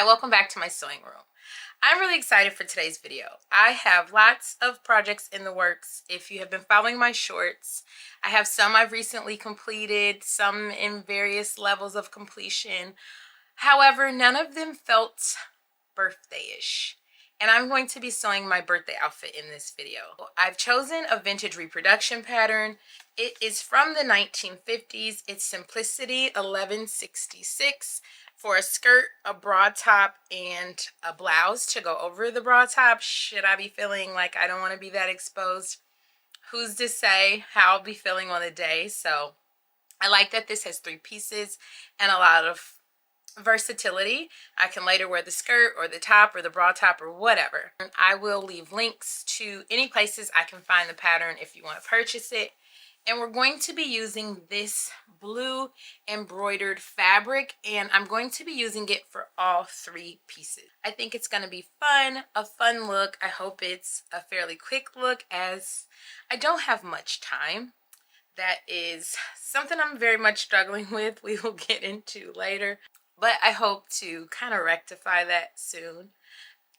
Hi, welcome back to my sewing room. I'm really excited for today's video. I have lots of projects in the works. If you have been following my shorts, I have some I've recently completed, some in various levels of completion. However, none of them felt birthday-ish. And I'm going to be sewing my birthday outfit in this video. I've chosen a vintage reproduction pattern. It is from the 1950s. It's Simplicity 1166 for a skirt, a broad top, and a blouse to go over the broad top. Should I be feeling like I don't want to be that exposed? Who's to say how I'll be feeling on the day? So I like that this has 3 pieces and a lot of versatility. I can later wear the skirt or the top or the broad top or whatever. I will leave links to any places I can find the pattern if you want to purchase it. And we're going to be using this blue embroidered fabric, and I'm going to be using it for all 3 pieces. I think it's going to be fun, a fun look. I hope it's a fairly quick look as I don't have much time. That is something I'm very much struggling with. We will get into later. But I hope to kind of rectify that soon.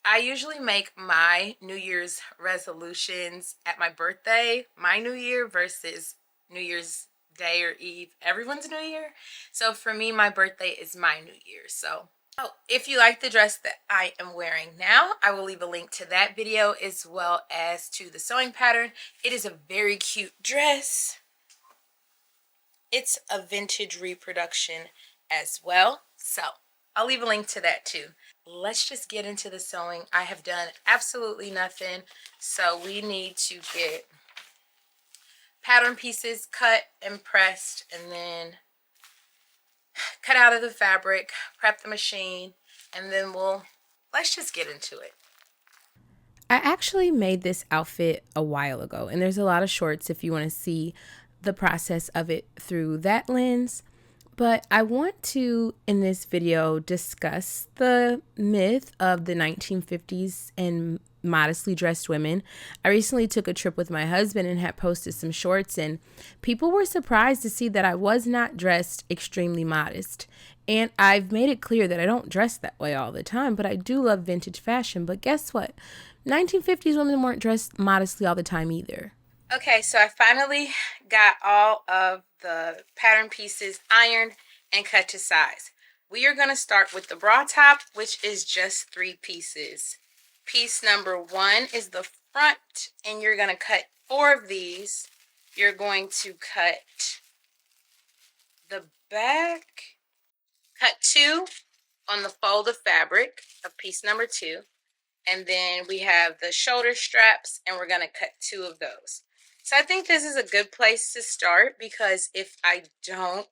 I usually make my New Year's resolutions at my birthday, my New Year, versus New Year's Day or Eve, everyone's New Year. So for me, my birthday is my New Year. So if you like the dress that I am wearing now, I will leave a link to that video as well as to the sewing pattern. It is a very cute dress. It's a vintage reproduction as well. So I'll leave a link to that too. Let's just get into the sewing. I have done absolutely nothing. So we need to get pattern pieces cut and pressed, and then cut out of the fabric, prep the machine, and then let's just get into it. I actually made this outfit a while ago, and there's a lot of shorts if you want to see the process of it through that lens. But I want to, in this video, discuss the myth of the 1950s and modestly dressed women. I recently took a trip with my husband and had posted some shorts, and people were surprised to see that I was not dressed extremely modest. And I've made it clear that I don't dress that way all the time, but I do love vintage fashion. But guess what? 1950s women weren't dressed modestly all the time either. Okay, so I finally got all of the pattern pieces ironed and cut to size. We are going to start with the bra top, which is just 3 pieces. Piece number 1 is the front, and you're going to cut 4 of these. You're going to cut the back, cut 2 on the fold of fabric of piece number 2. And then we have the shoulder straps, and we're going to cut 2 of those. So I think this is a good place to start, because if I don't,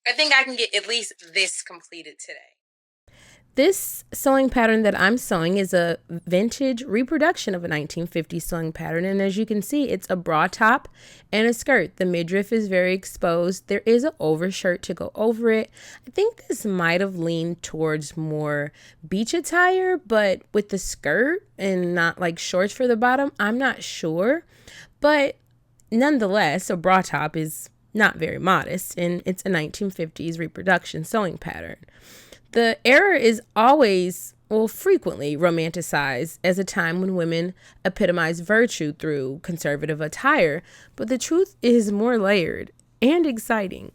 I think I can get at least this completed today. This sewing pattern that I'm sewing is a vintage reproduction of a 1950s sewing pattern. And as you can see, it's a bra top and a skirt. The midriff is very exposed. There is an overshirt to go over it. I think this might have leaned towards more beach attire, but with the skirt and not like shorts for the bottom, I'm not sure. But nonetheless, a bra top is not very modest, and it's a 1950s reproduction sewing pattern. The era is always, frequently romanticized as a time when women epitomize virtue through conservative attire, but the truth is more layered and exciting.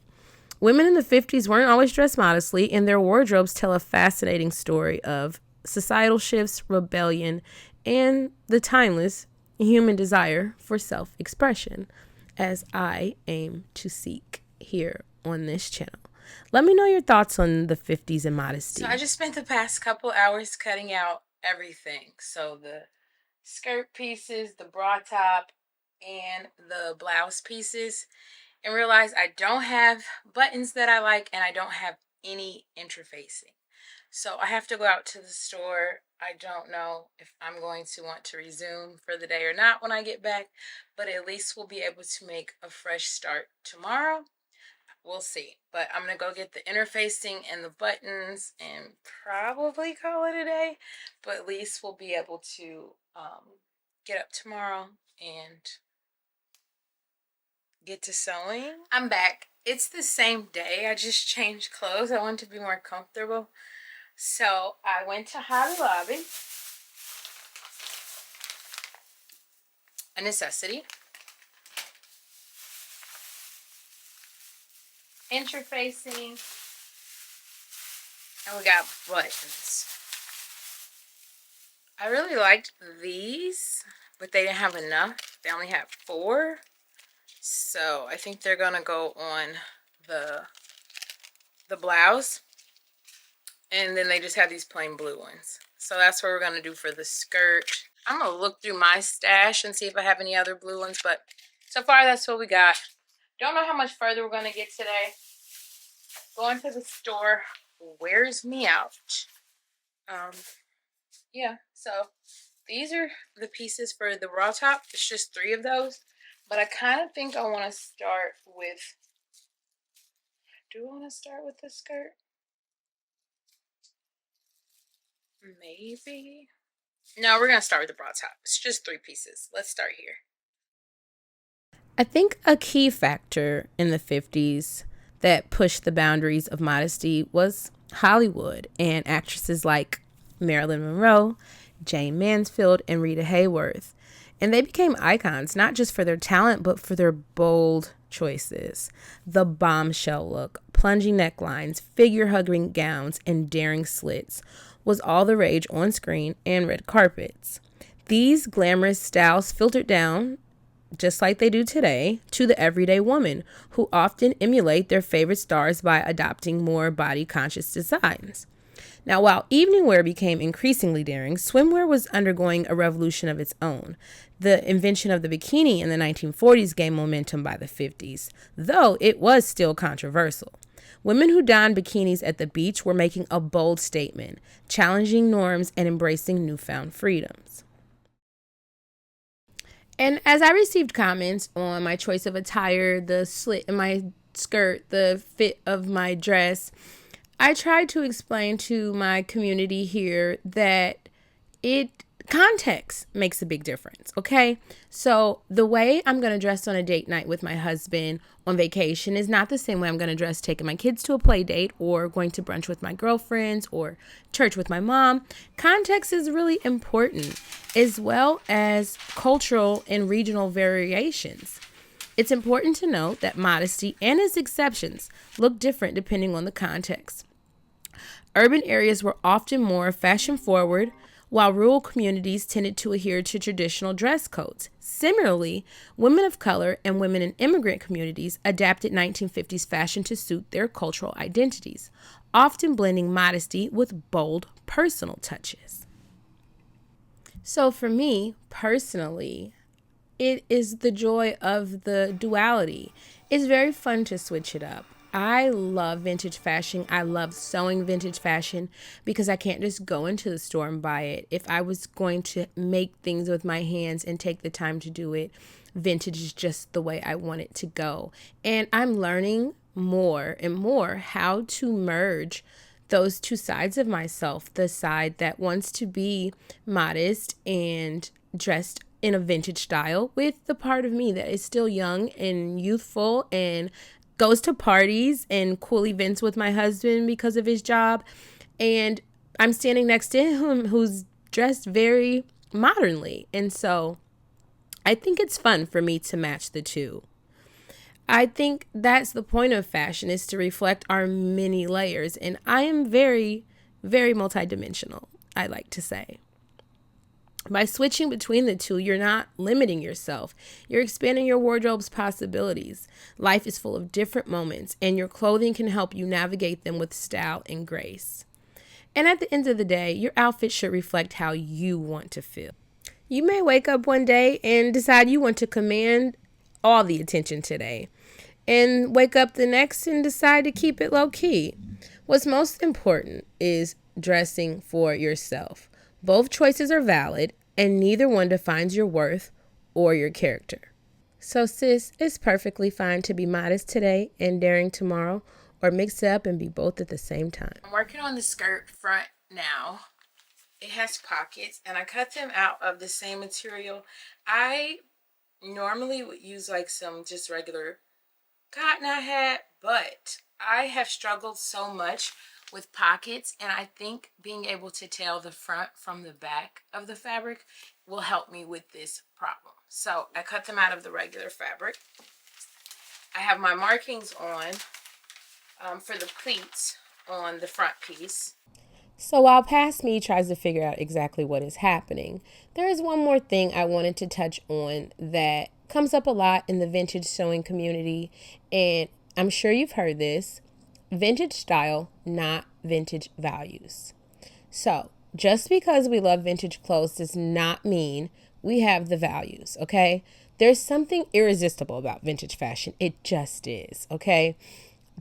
Women in the 50s weren't always dressed modestly, and their wardrobes tell a fascinating story of societal shifts, rebellion, and the timeless human desire for self-expression, as I aim to seek here on this channel. Let me know your thoughts on the 50s and modesty. So I just spent the past couple hours cutting out everything. So the skirt pieces, the bra top, and the blouse pieces, and realized I don't have buttons that I like, and I don't have any interfacing. So I have to go out to the store. I don't know if I'm going to want to resume for the day or not when I get back, but at least we'll be able to make a fresh start tomorrow. We'll see. But I'm going to go get the interfacing and the buttons and probably call it a day. But at least we'll be able to get up tomorrow and get to sewing. I'm back. It's the same day. I just changed clothes. I want to be more comfortable. So I went to Hobby Lobby, a necessity. Interfacing, and we got buttons. I really liked these, but they didn't have enough. They only had 4. So I think they're gonna go on the blouse. And then they just have these plain blue ones. So that's what we're gonna do for the skirt. I'm gonna look through my stash and see if I have any other blue ones, but so far that's what we got. Don't know how much further we're gonna get today. Going to the store wears me out. Yeah, so these are the pieces for the raw top. It's just 3 of those, but I kind of think I want to start with, do I want to start with the skirt? Maybe. No, we're gonna start with the bra top. It's just 3 pieces. Let's start here. I think a key factor in the 50s that pushed the boundaries of modesty was Hollywood and actresses like Marilyn Monroe, Jane Mansfield, and Rita Hayworth. And they became icons not just for their talent, but for their bold choices. The bombshell look, plunging necklines, figure hugging gowns, and daring slits was all the rage on screen and red carpets. These glamorous styles filtered down, just like they do today, to the everyday woman, who often emulate their favorite stars by adopting more body conscious designs. Now, while evening wear became increasingly daring, swimwear was undergoing a revolution of its own. The invention of the bikini in the 1940s gained momentum by the 50s, though it was still controversial. Women who donned bikinis at the beach were making a bold statement, challenging norms and embracing newfound freedoms. And as I received comments on my choice of attire, the slit in my skirt, the fit of my dress, I tried to explain to my community here that context makes a big difference, okay? So the way I'm going to dress on a date night with my husband on vacation is not the same way I'm going to dress taking my kids to a play date or going to brunch with my girlfriends or church with my mom. Context is really important, as well as cultural and regional variations. It's important to note that modesty and its exceptions look different depending on the context. Urban areas were often more fashion forward, while rural communities tended to adhere to traditional dress codes. Similarly, women of color and women in immigrant communities adapted 1950s fashion to suit their cultural identities, often blending modesty with bold personal touches. So for me, personally, it is the joy of the duality. It's very fun to switch it up. I love vintage fashion. I love sewing vintage fashion because I can't just go into the store and buy it. If I was going to make things with my hands and take the time to do it, vintage is just the way I want it to go. And I'm learning more and more how to merge those two sides of myself, the side that wants to be modest and dressed in a vintage style with the part of me that is still young and youthful and goes to parties and cool events with my husband because of his job. And I'm standing next to him who's dressed very modernly. And so I think it's fun for me to match the two. I think that's the point of fashion, is to reflect our many layers. And I am very, very multidimensional, I like to say. By switching between the two, you're not limiting yourself. You're expanding your wardrobe's possibilities. Life is full of different moments, and your clothing can help you navigate them with style and grace. And at the end of the day, your outfit should reflect how you want to feel. You may wake up one day and decide you want to command all the attention today, and wake up the next and decide to keep it low key. What's most important is dressing for yourself. Both choices are valid, and neither one defines your worth or your character. So sis, it's perfectly fine to be modest today and daring tomorrow, or mix it up and be both at the same time. I'm working on the skirt front now. It has pockets, and I cut them out of the same material. I normally would use like some just regular cotton I had, but I have struggled so much with pockets, and I think being able to tell the front from the back of the fabric will help me with this problem. So I cut them out of the regular fabric. I have my markings on for the pleats on the front piece. So while past me tries to figure out exactly what is happening, there is one more thing I wanted to touch on that comes up a lot in the vintage sewing community, and I'm sure you've heard this: vintage style, not vintage values. So just because we love vintage clothes does not mean we have the values, okay? There's something irresistible about vintage fashion. It just is, okay?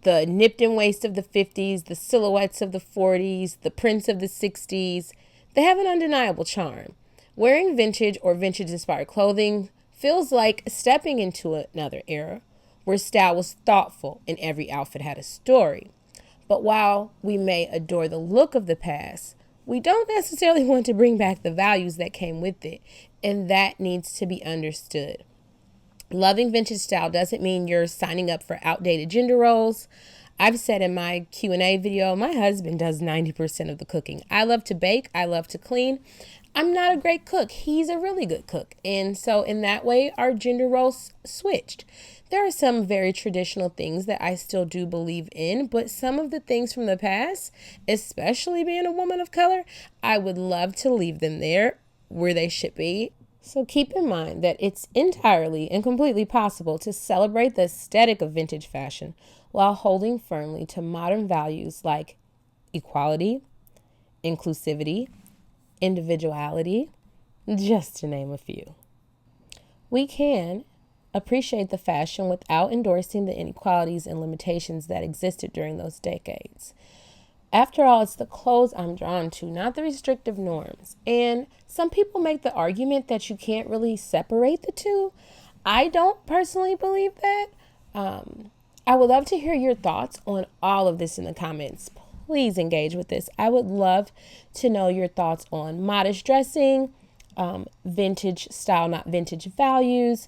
The nipped in waist of the 50s, the silhouettes of the 40s, the prints of the 60s, they have an undeniable charm. Wearing vintage or vintage inspired clothing feels like stepping into another era where style was thoughtful and every outfit had a story. But while we may adore the look of the past, we don't necessarily want to bring back the values that came with it, and that needs to be understood. Loving vintage style doesn't mean you're signing up for outdated gender roles. I've said in my Q&A video, my husband does 90% of the cooking. I love to bake. I love to clean. I'm not a great cook. He's a really good cook. And so in that way, our gender roles switched. There are some very traditional things that I still do believe in, but some of the things from the past, especially being a woman of color, I would love to leave them there where they should be. So keep in mind that it's entirely and completely possible to celebrate the aesthetic of vintage fashion while holding firmly to modern values like equality, inclusivity, individuality, just to name a few. We can appreciate the fashion without endorsing the inequalities and limitations that existed during those decades. After all, it's the clothes I'm drawn to, not the restrictive norms. And some people make the argument that you can't really separate the two. I don't personally believe that. I would love to hear your thoughts on all of this in the comments. Please engage with this. I would love to know your thoughts on modest dressing, vintage style, not vintage values,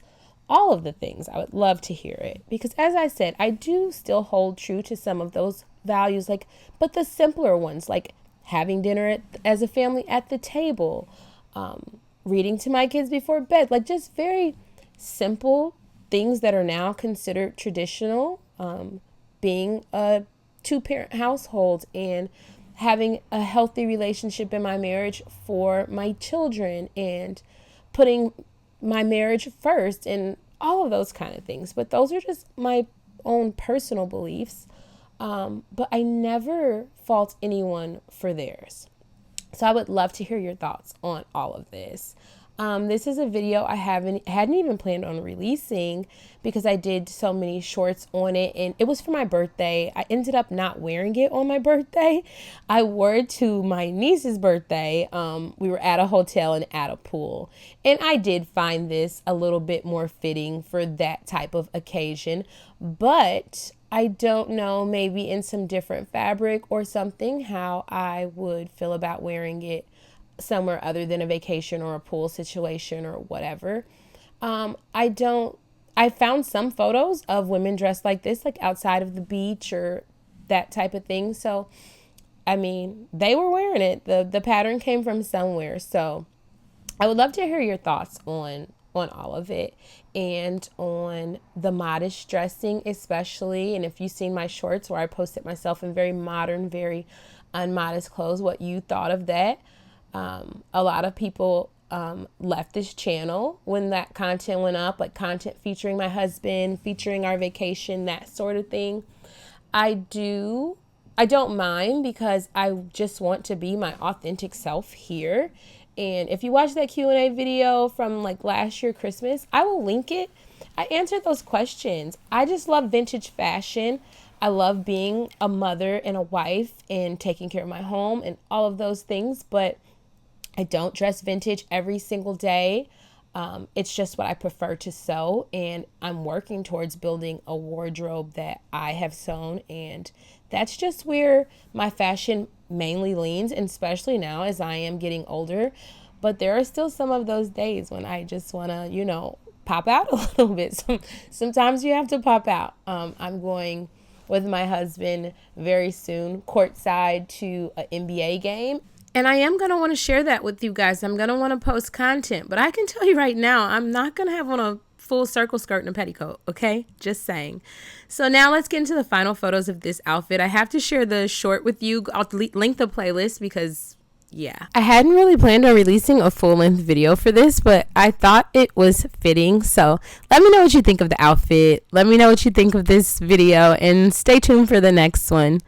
all of the things. I would love to hear it because, as I said, I do still hold true to some of those values, but the simpler ones, like having dinner as a family at the table, reading to my kids before bed, like just very simple things that are now considered traditional, being a two-parent household and having a healthy relationship in my marriage for my children and putting my marriage first and all of those kind of things. But those are just my own personal beliefs. But I never fault anyone for theirs. So I would love to hear your thoughts on all of this. This is a video I hadn't even planned on releasing because I did so many shorts on it, and it was for my birthday. I ended up not wearing it on my birthday. I wore it to my niece's birthday. We were at a hotel and at a pool, and I did find this a little bit more fitting for that type of occasion, but I don't know, maybe in some different fabric or something, how I would feel about wearing it somewhere other than a vacation or a pool situation or whatever. I found some photos of women dressed like this, like outside of the beach or that type of thing. So, I mean, they were wearing it. The pattern came from somewhere. So I would love to hear your thoughts on all of it and on the modest dressing especially. And if you've seen my shorts where I posted myself in very modern, very unmodest clothes, what you thought of that. A lot of people left this channel when that content went up, like content featuring my husband, featuring our vacation, that sort of thing. I don't mind because I just want to be my authentic self here. And if you watch that Q&A video from like last year Christmas, I will link it. I answered those questions. I just love vintage fashion. I love being a mother and a wife and taking care of my home and all of those things, but I don't dress vintage every single day. It's just what I prefer to sew, and I'm working towards building a wardrobe that I have sewn, and that's just where my fashion mainly leans, and especially now as I am getting older. But there are still some of those days when I just want to, pop out a little bit. Sometimes you have to pop out. I'm going with my husband very soon, courtside to an NBA game. And I am going to want to share that with you guys. I'm going to want to post content. But I can tell you right now, I'm not going to have on a full circle skirt and a petticoat, okay? Just saying. So now let's get into the final photos of this outfit. I have to share the short with you. I'll link the playlist because, yeah. I hadn't really planned on releasing a full-length video for this, but I thought it was fitting. So let me know what you think of the outfit. Let me know what you think of this video, and stay tuned for the next one.